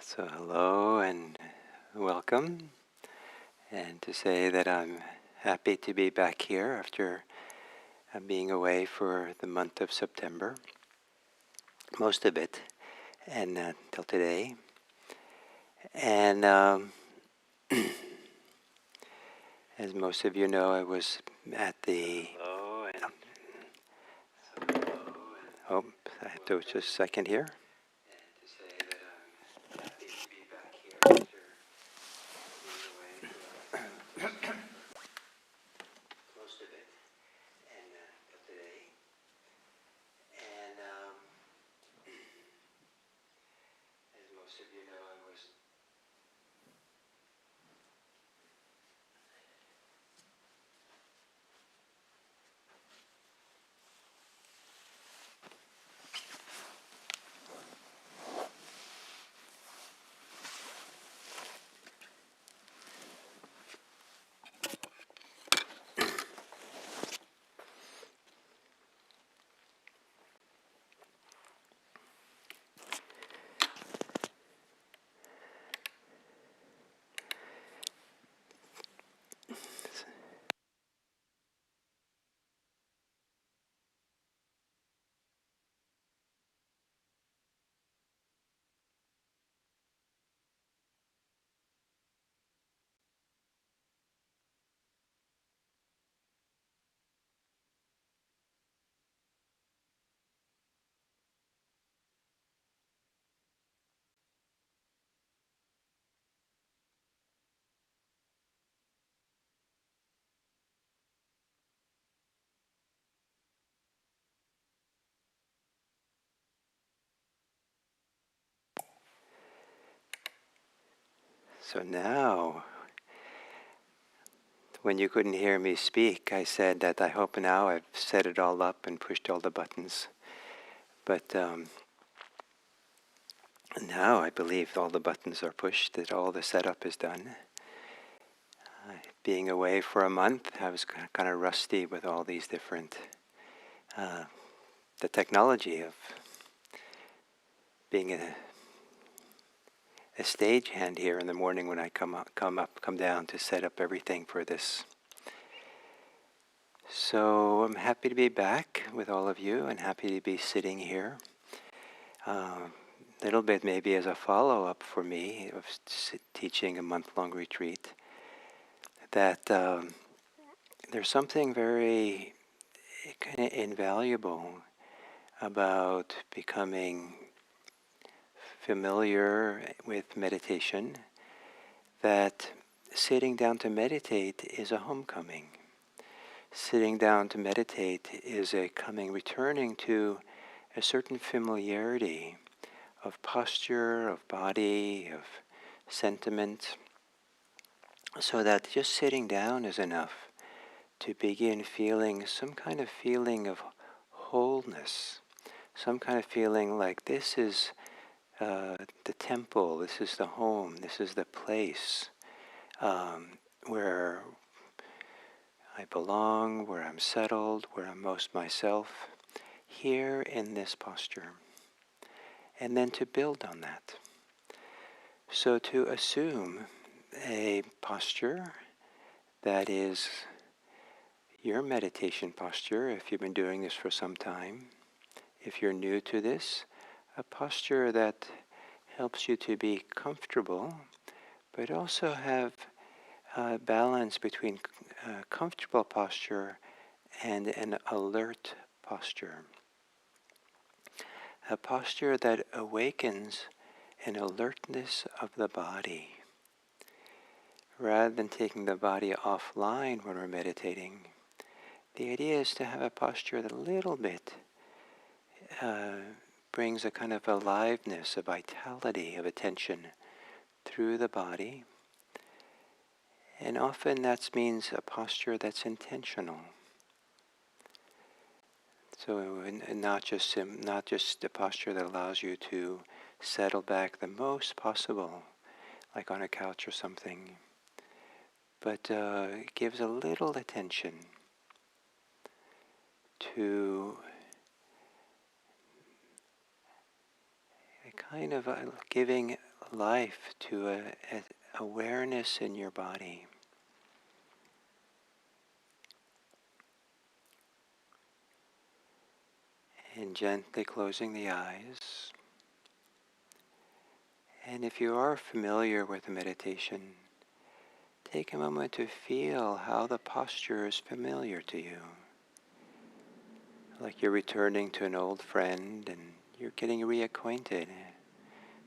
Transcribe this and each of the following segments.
So hello and welcome, and to say that I'm happy to be back here after being away for the month of September, most of it, and till today. And as most of you know, I was at the... Oh, I have to just a second here. Most of it, and till today. And as most of you know, I was... So now, when you couldn't hear me speak, I said that I hope now I've set it all up and pushed all the buttons. But now I believe all the buttons are pushed, that all the setup is done. Being away for a month, I was kind of rusty with all these different, the technology of being a stagehand here in the morning when I come down to set up everything for this. So I'm happy to be back with all of you and happy to be sitting here. Little bit maybe as a follow-up for me of teaching a month-long retreat, that there's something very kind of invaluable about becoming familiar with meditation, that sitting down to meditate is a homecoming. Sitting down to meditate is returning to a certain familiarity of posture, of body, of sentiment, so that just sitting down is enough to begin feeling some kind of feeling of wholeness, some kind of feeling like this is the temple, this is the home, this is the place where I belong, where I'm settled, where I'm most myself, here in this posture. And then to build on that. So to assume a posture that is your meditation posture, if you've been doing this for some time. If you're new to this, a posture that helps you to be comfortable, but also have a balance between comfortable posture and an alert posture. A posture that awakens an alertness of the body. Rather than taking the body offline when we're meditating, the idea is to have a posture that a little bit brings a kind of aliveness, a vitality of attention through the body. And often that means a posture that's intentional. So not just a posture that allows you to settle back the most possible, like on a couch or something, but it gives a little attention to a kind of giving life, to a awareness in your body. And gently closing the eyes. And if you are familiar with the meditation, take a moment to feel how the posture is familiar to you. Like you're returning to an old friend and you're getting reacquainted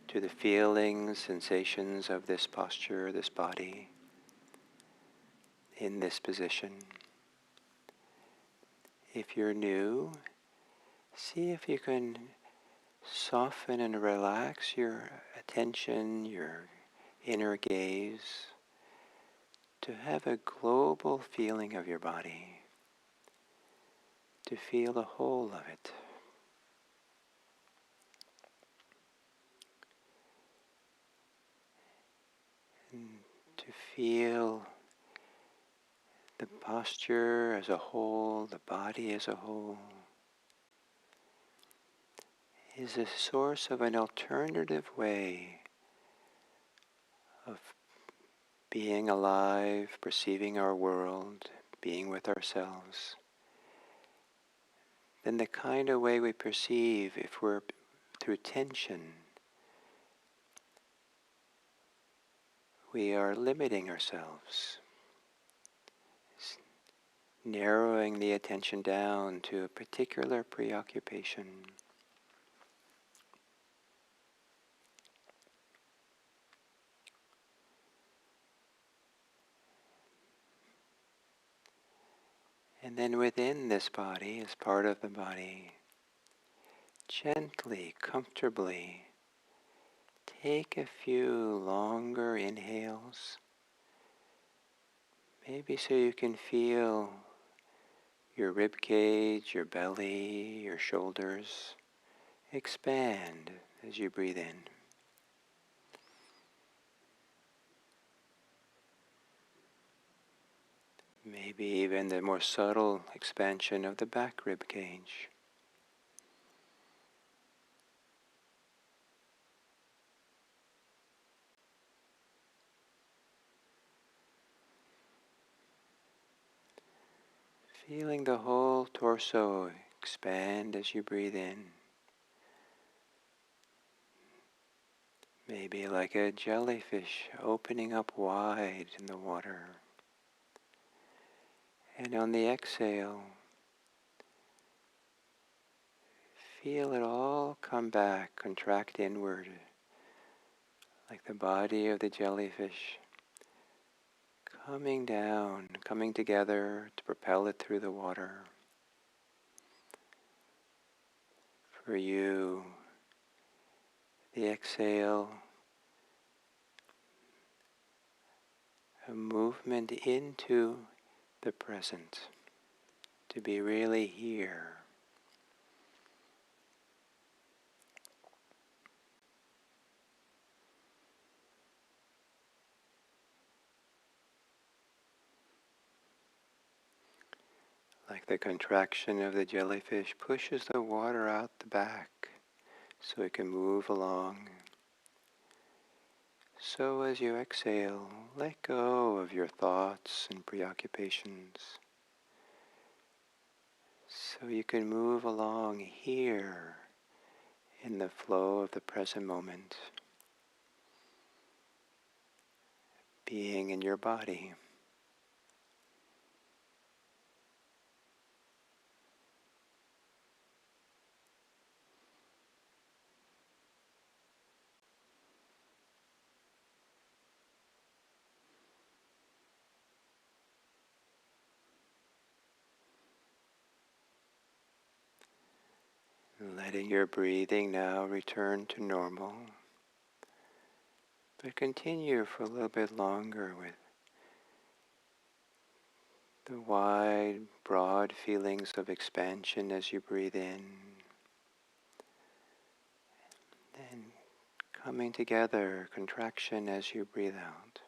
to the feelings, sensations of this posture, this body, in this position. If you're new, see if you can soften and relax your attention, your inner gaze, to have a global feeling of your body, to feel the whole of it. And to feel the posture as a whole, the body as a whole, is a source of an alternative way of being alive, perceiving our world, being with ourselves, than the kind of way we perceive if we're through tension. We are limiting ourselves, narrowing the attention down to a particular preoccupation. And then within this body, as part of the body, gently, comfortably, take a few longer inhales, maybe so you can feel your rib cage, your belly, your shoulders expand as you breathe in. Maybe even the more subtle expansion of the back rib cage. Feeling the whole torso expand as you breathe in. Maybe like a jellyfish opening up wide in the water. And on the exhale, feel it all come back, contract inward, like the body of the jellyfish coming down, coming together to propel it through the water. For you, the exhale, a movement into the present, to be really here. Like the contraction of the jellyfish pushes the water out the back so it can move along. So as you exhale, let go of your thoughts and preoccupations, so you can move along here in the flow of the present moment, being in your body. Letting your breathing now return to normal, but continue for a little bit longer with the wide, broad feelings of expansion as you breathe in, and coming together, contraction as you breathe out.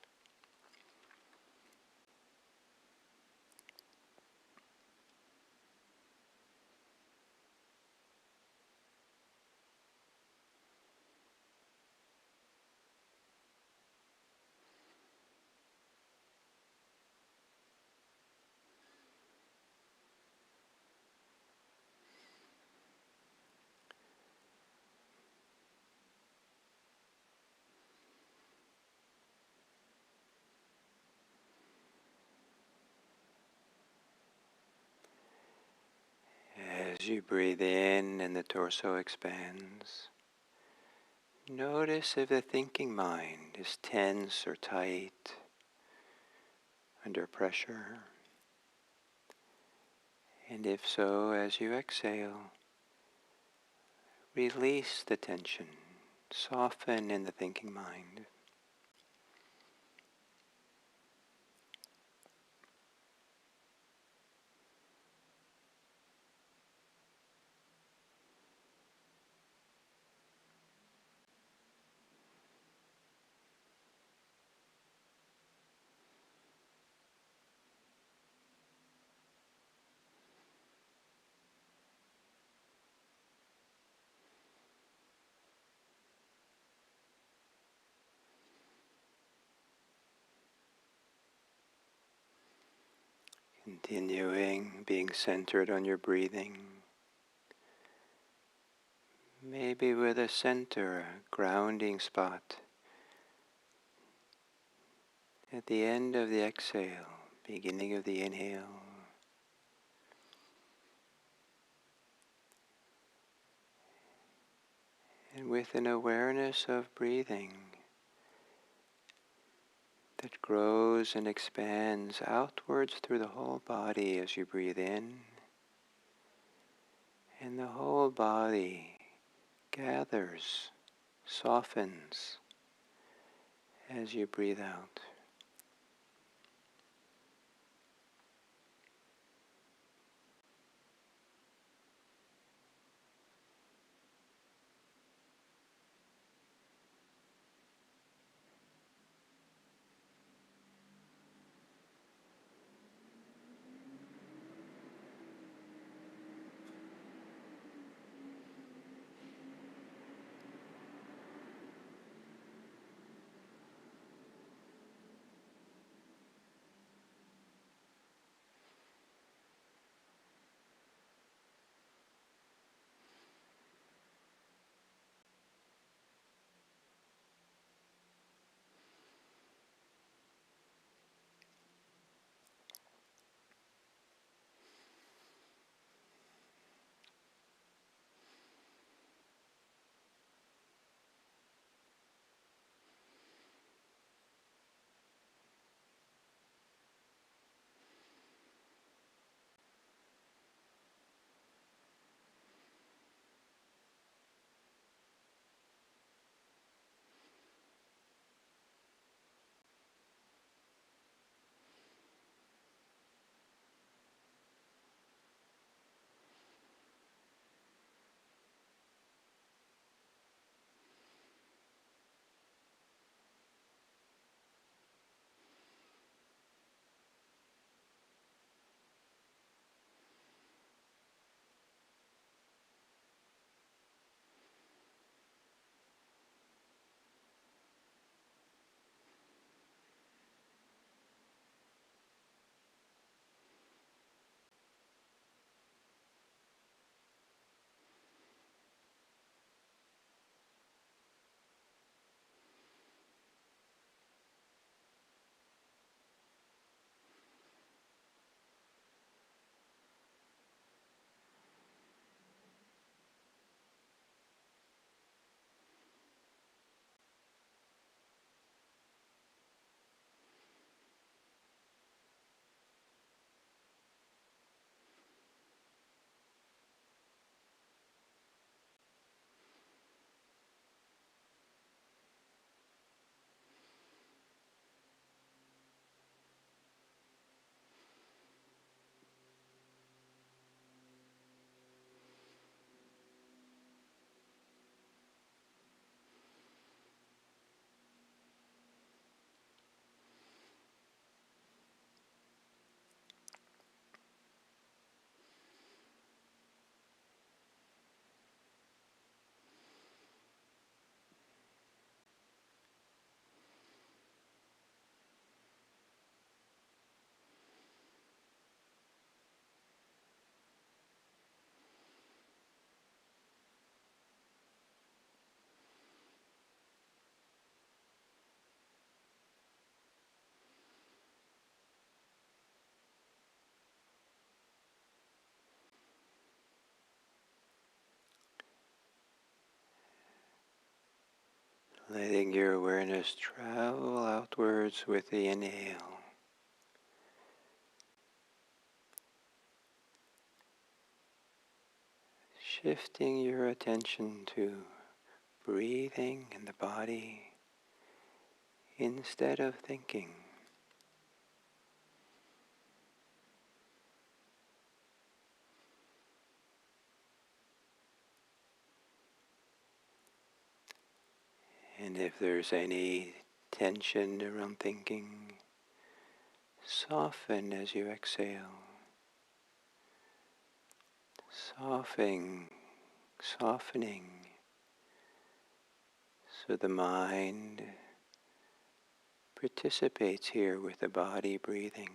As you breathe in and the torso expands, notice if the thinking mind is tense or tight, under pressure. And if so, as you exhale, release the tension, soften in the thinking mind. Continuing being centered on your breathing, maybe with a center, a grounding spot at the end of the exhale, beginning of the inhale. And with an awareness of breathing that grows and expands outwards through the whole body as you breathe in, and the whole body gathers, softens as you breathe out. Letting your awareness travel outwards with the inhale. Shifting your attention to breathing in the body instead of thinking. And if there's any tension around thinking, soften as you exhale. Softening, so the mind participates here with the body breathing.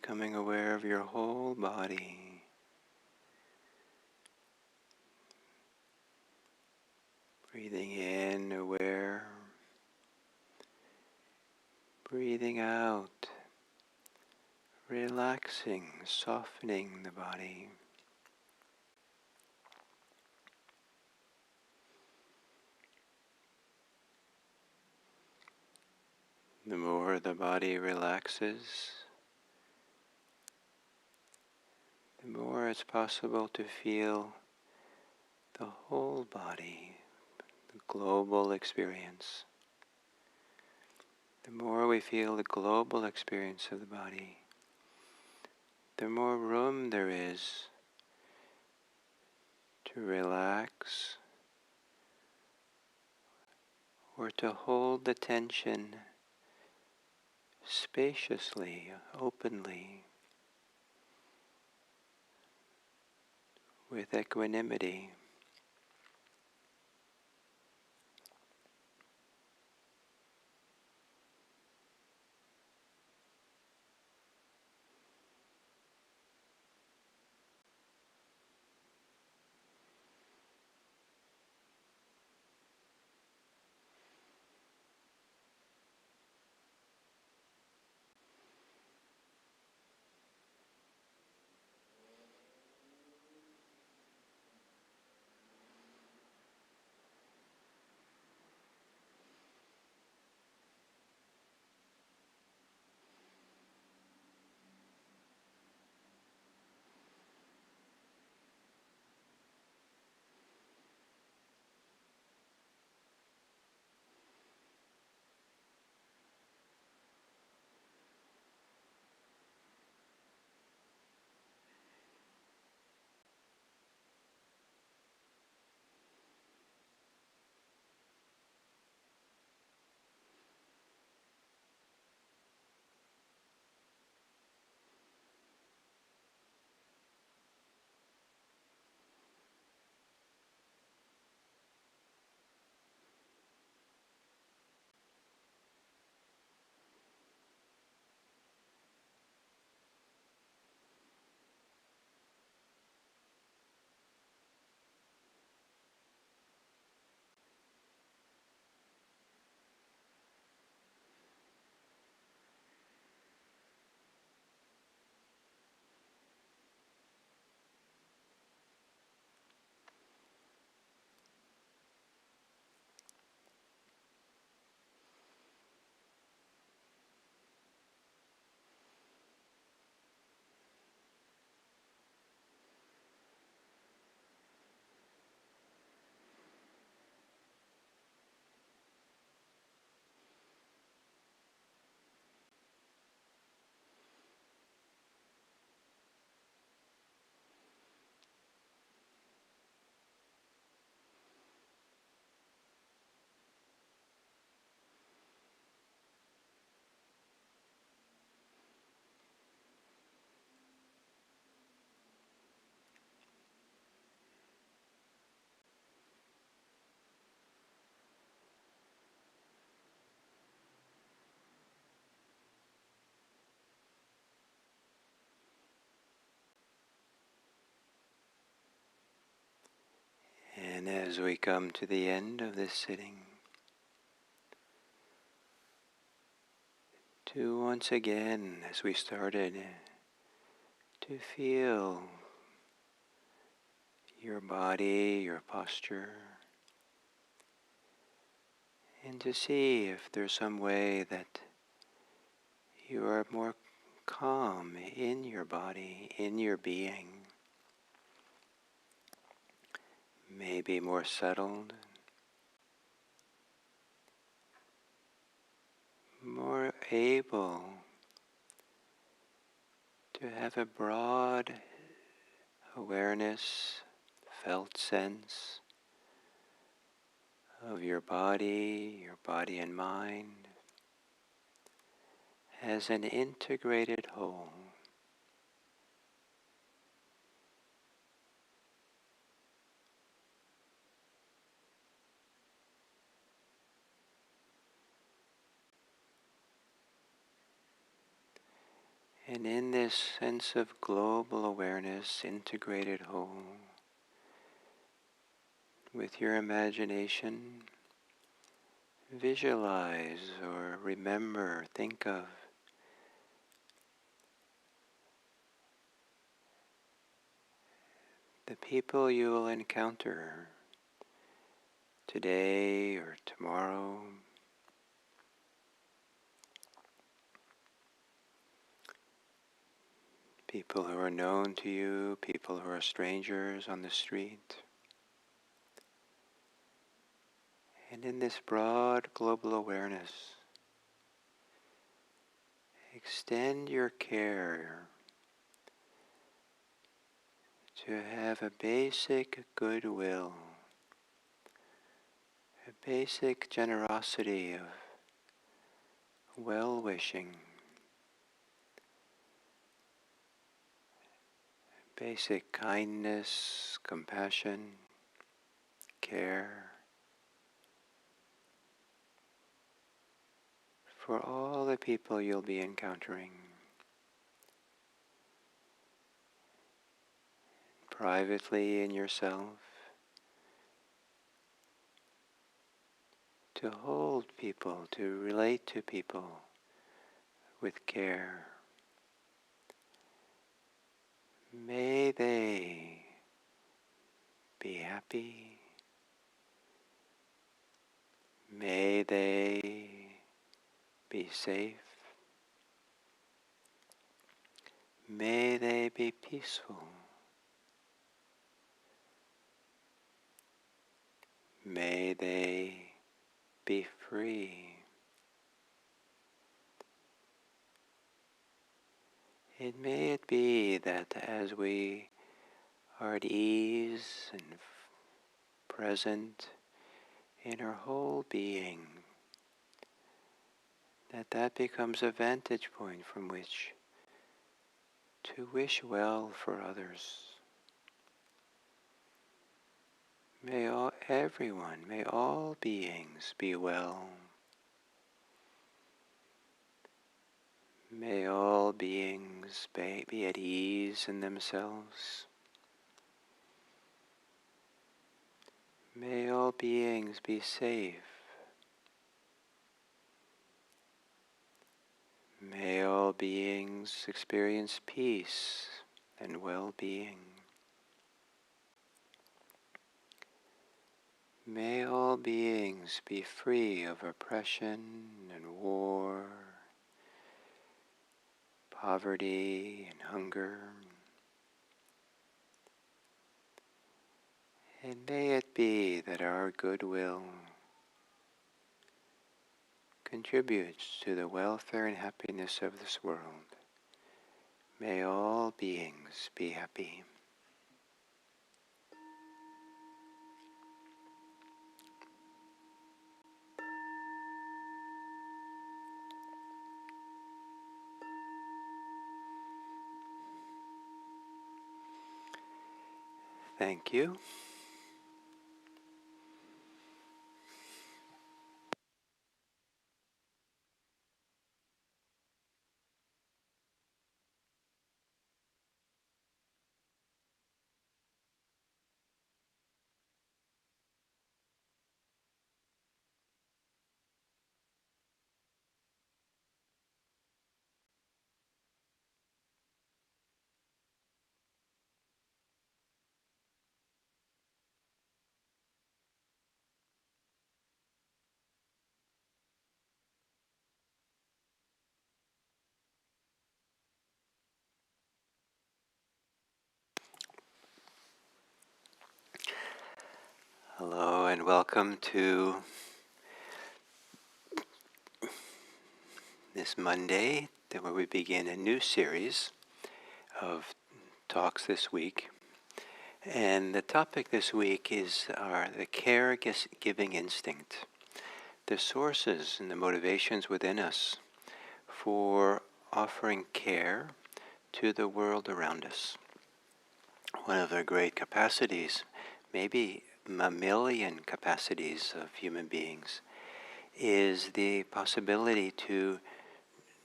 becoming aware of your whole body. Breathing in, aware. Breathing out, relaxing, softening the body. The more the body relaxes, the more it's possible to feel the whole body, the global experience. The more we feel the global experience of the body, the more room there is to relax or to hold the tension spaciously, openly, with equanimity. And as we come to the end of this sitting, to once again, as we started, to feel your body, your posture, and to see if there's some way that you are more calm in your body, in your being, maybe more settled, more able to have a broad awareness, felt sense of your body and mind as an integrated whole. And in this sense of global awareness, integrated whole, with your imagination, visualize or remember, think of the people you will encounter today or tomorrow. People who are known to you, people who are strangers on the street. And in this broad global awareness, extend your care to have a basic goodwill, a basic generosity of well-wishing, basic kindness, compassion, care for all the people you'll be encountering, privately in yourself, to hold people, to relate to people with care. May they be happy. May they be safe. May they be peaceful. May they be free. And may it be that as we are at ease and present in our whole being, that becomes a vantage point from which to wish well for others. May everyone, may all beings be well. May all beings be at ease in themselves. May all beings be safe. May all beings experience peace and well-being. May all beings be free of oppression and war, poverty and hunger. And may it be that our goodwill contributes to the welfare and happiness of this world. May all beings be happy. Thank you. Hello and welcome to this Monday, where we begin a new series of talks this week. And the topic this week is the caregiving instinct, the sources and the motivations within us for offering care to the world around us. One of the great capacities, maybe mammalian capacities of human beings, is the possibility to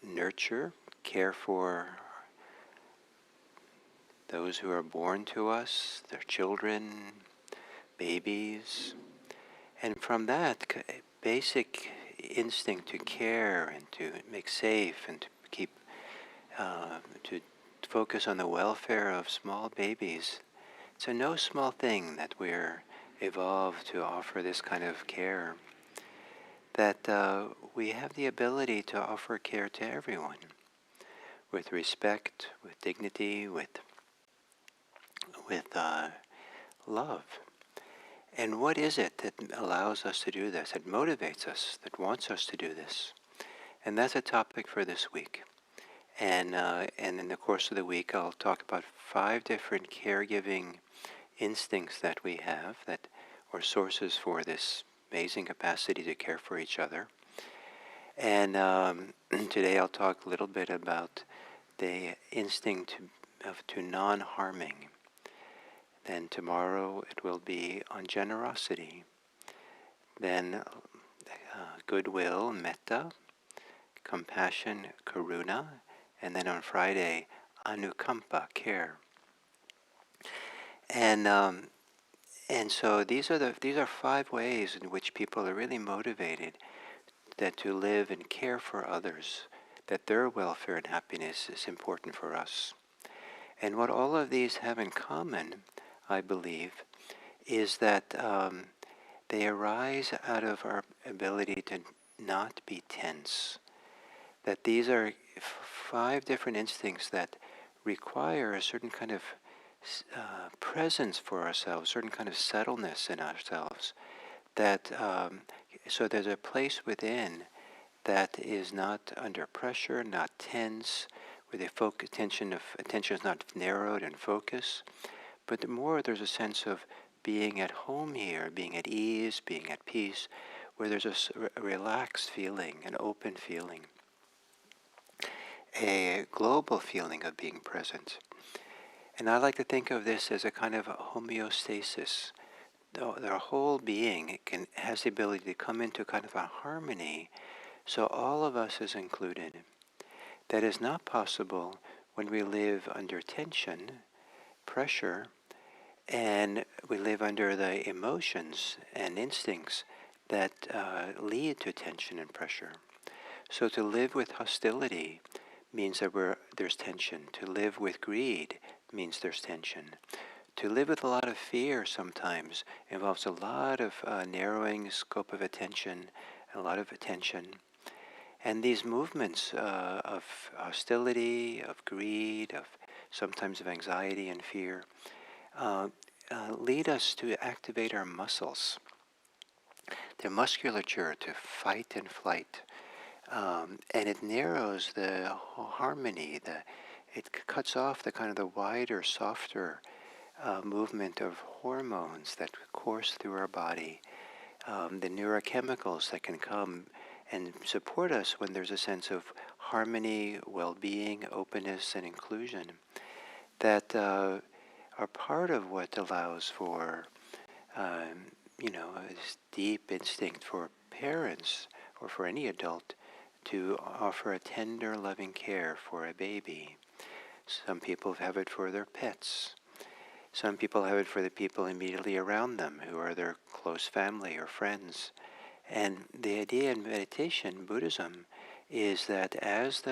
nurture, care for those who are born to us, their children, babies. And from that basic instinct to care and to make safe and to keep, to focus on the welfare of small babies, it's a no small thing that we're evolved to offer this kind of care, that we have the ability to offer care to everyone with respect, with dignity, with love. And what is it that allows us to do this, that motivates us, that wants us to do this? And that's a topic for this week. And in the course of the week, I'll talk about 5 different caregiving instincts that we have, that or sources for this amazing capacity to care for each other. And today I'll talk a little bit about the instinct to non-harming. Then tomorrow it will be on generosity. Then goodwill, metta, compassion, karuna, and then on Friday, anukampa, care. And so these are 5 ways in which people are really motivated that to live and care for others, that their welfare and happiness is important for us. And what all of these have in common, I believe, is that they arise out of our ability to not be tense. That these are 5 different instincts that require a certain kind of presence for ourselves, certain kind of settledness in ourselves. That so there's a place within that is not under pressure, not tense, where the attention is not narrowed and focused, but the more there's a sense of being at home here, being at ease, being at peace, where there's a relaxed feeling, an open feeling, a global feeling of being present. And I like to think of this as a kind of homeostasis. Their whole being has the ability to come into kind of a harmony, so all of us is included. That is not possible when we live under tension, pressure, and we live under the emotions and instincts that lead to tension and pressure. So to live with hostility means that there's tension. To live with greed means there's tension. To live with a lot of fear sometimes involves a lot of narrowing scope of attention, a lot of attention. And these movements of hostility, of greed, of sometimes of anxiety and fear, lead us to activate our muscles, the musculature to fight and flight. And it narrows the harmony, it cuts off the kind of the wider, softer movement of hormones that course through our body, the neurochemicals that can come and support us when there's a sense of harmony, well-being, openness, and inclusion that are part of what allows for, this deep instinct for parents or for any adult to offer a tender, loving care for a baby. Some people have it for their pets. Some people have it for the people immediately around them who are their close family or friends. And the idea in meditation, Buddhism, is that as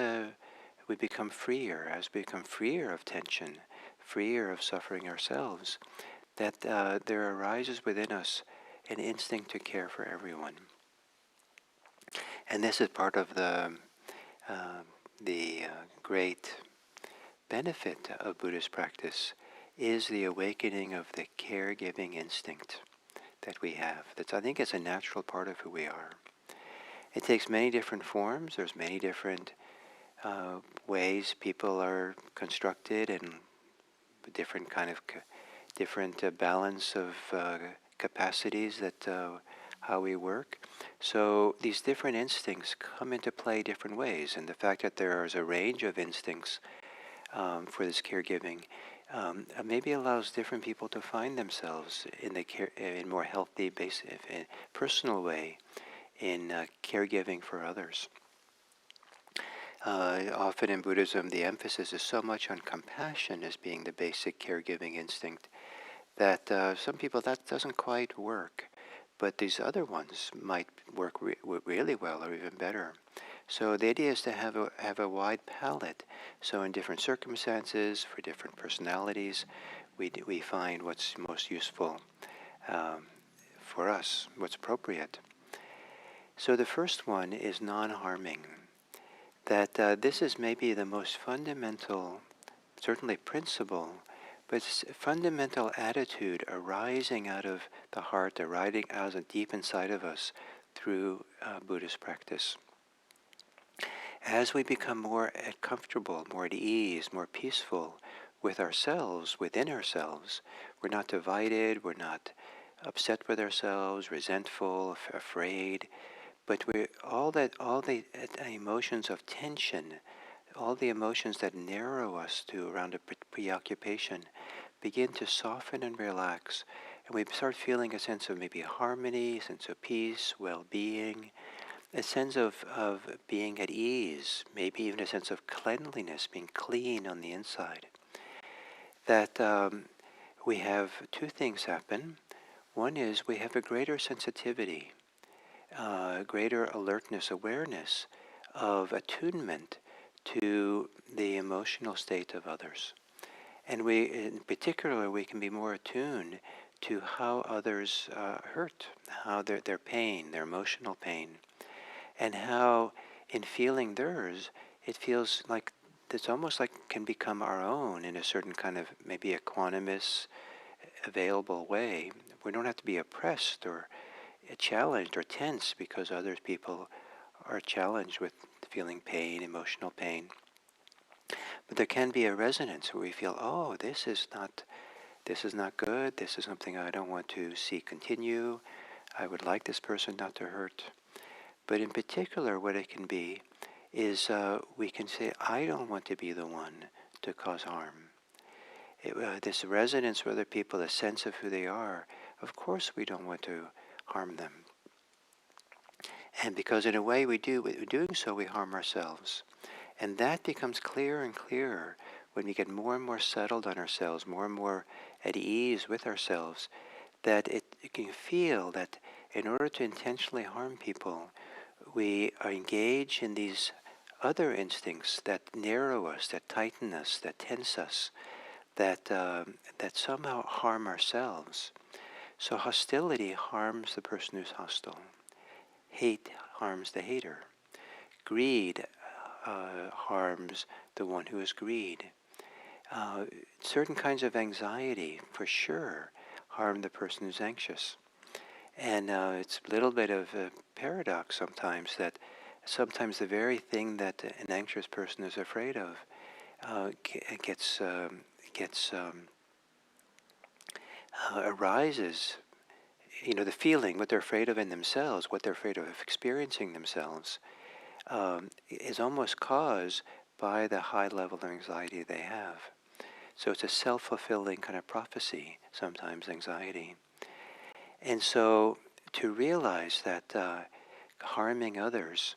we become freer of tension, freer of suffering ourselves, that there arises within us an instinct to care for everyone. And this is part of the great benefit of Buddhist practice, is the awakening of the caregiving instinct that we have. I think it's a natural part of who we are. It takes many different forms. There's many different ways people are constructed, and different kind of different balance of capacities that how we work. So these different instincts come into play different ways, and the fact that there is a range of instincts for this caregiving maybe allows different people to find themselves in more healthy, basic, personal way in caregiving for others. Often in Buddhism, the emphasis is so much on compassion as being the basic caregiving instinct that some people that doesn't quite work, but these other ones might work really well or even better. So the idea is to have a wide palette. So in different circumstances, for different personalities, we find what's most useful um, for us, what's appropriate. So the first one is non-harming. That this is maybe the most fundamental, certainly principle, but it's a fundamental attitude arising out of the heart, arising out of deep inside of us through Buddhist practice. As we become more comfortable, more at ease, more peaceful with ourselves, within ourselves, we're not divided, we're not upset with ourselves, resentful, afraid, but all the emotions of tension, all the emotions that narrow us to around a preoccupation, begin to soften and relax, and we start feeling a sense of maybe harmony, a sense of peace, well-being, a sense of being at ease, maybe even a sense of cleanliness, being clean on the inside. That we have two things happen. One is we have a greater sensitivity, greater alertness, awareness of attunement to the emotional state of others. And in particular, we can be more attuned to how others hurt, how their pain, their emotional pain, and how in feeling theirs, it feels like it's almost like can become our own in a certain kind of maybe equanimous, available way. We don't have to be oppressed or challenged or tense because other people are challenged with feeling pain, emotional pain. But there can be a resonance where we feel, oh, this is not good. This is something I don't want to see continue. I would like this person not to hurt. But in particular, what it can be is we can say, I don't want to be the one to cause harm. This resonance with other people, a sense of who they are, of course we don't want to harm them. And because in a way we do, doing so we harm ourselves. And that becomes clearer and clearer when we get more and more settled on ourselves, more and more at ease with ourselves, that you can feel that in order to intentionally harm people, we are engaged in these other instincts that narrow us, that tighten us, that tense us, that somehow harm ourselves. So hostility harms the person who's hostile. Hate harms the hater. Greed harms the one who is greed. Certain kinds of anxiety, for sure, harm the person who's anxious. And it's a little bit of a paradox sometimes that sometimes the very thing that an anxious person is afraid of arises. The feeling, what they're afraid of in themselves, what they're afraid of experiencing themselves, is almost caused by the high level of anxiety they have. So it's a self-fulfilling kind of prophecy, sometimes anxiety. And so to realize that harming others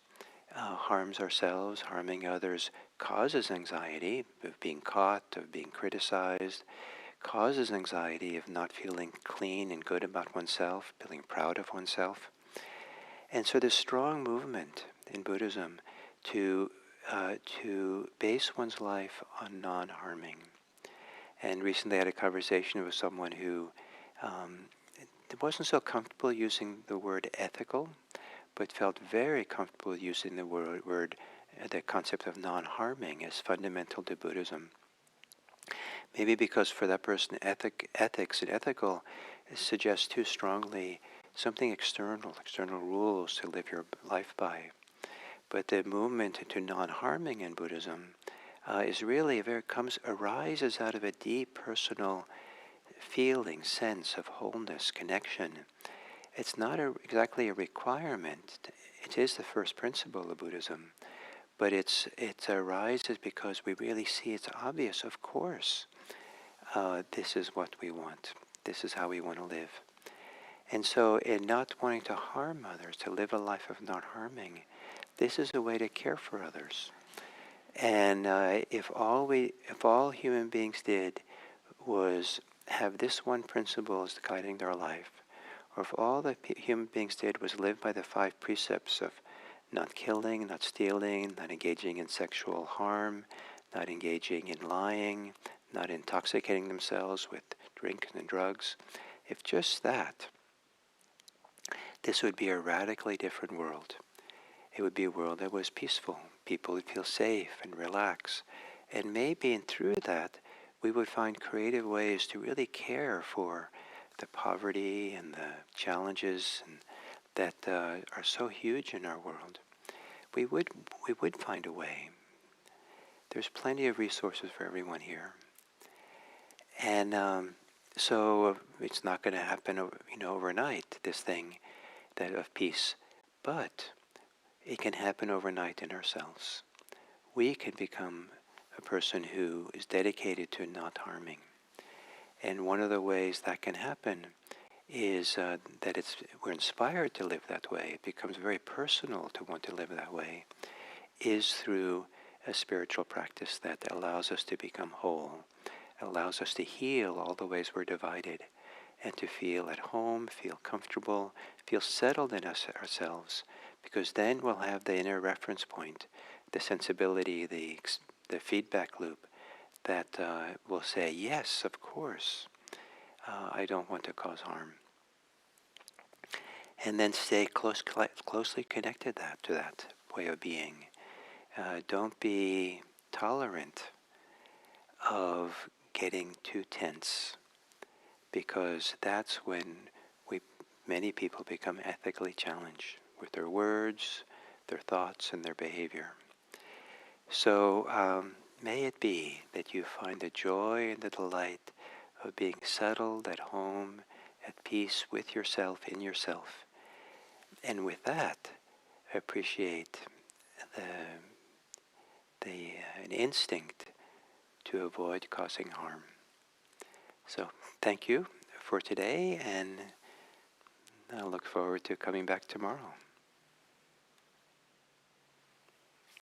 harms ourselves, harming others causes anxiety of being caught, of being criticized, causes anxiety of not feeling clean and good about oneself, feeling proud of oneself. And so there's strong movement in Buddhism to base one's life on non-harming. And recently I had a conversation with someone who wasn't so comfortable using the word ethical, but felt very comfortable using the concept of non-harming as fundamental to Buddhism. Maybe because for that person ethics and ethical suggests too strongly something external rules to live your life by. But the movement to non-harming in Buddhism is really arises out of a deep personal feeling, sense of wholeness, connection. It's not exactly a requirement. It is the first principle of Buddhism, but it arises because we really see it's obvious. Of course, this is what we want. This is how we want to live. And so in not wanting to harm others, to live a life of not harming, this is a way to care for others. And if all human beings did was have this one principle as guiding their life, or if all that human beings did was live by the 5 precepts of not killing, not stealing, not engaging in sexual harm, not engaging in lying, not intoxicating themselves with drink and drugs, if just that, this would be a radically different world. It would be a world that was peaceful. People would feel safe and relax. And maybe through that, we would find creative ways to really care for the poverty and the challenges that are so huge in our world. We would find a way. There's plenty of resources for everyone here. And so it's not going to happen overnight, this thing that of peace. But it can happen overnight in ourselves. We can become a person who is dedicated to not harming. And one of the ways that can happen is that we're inspired to live that way. It becomes very personal to want to live that way, is through a spiritual practice that allows us to become whole, allows us to heal all the ways we're divided, and to feel at home, feel comfortable, feel settled in ourselves, because then we'll have the inner reference point, the sensibility, the feedback loop that will say, yes, of course, I don't want to cause harm. And then stay closely connected to that way of being. Don't be tolerant of getting too tense, because that's when many people become ethically challenged with their words, their thoughts, and their behavior. So may it be that you find the joy and the delight of being settled at home, at peace with yourself, in yourself. And with that, appreciate an instinct to avoid causing harm. So thank you for today, and I look forward to coming back tomorrow.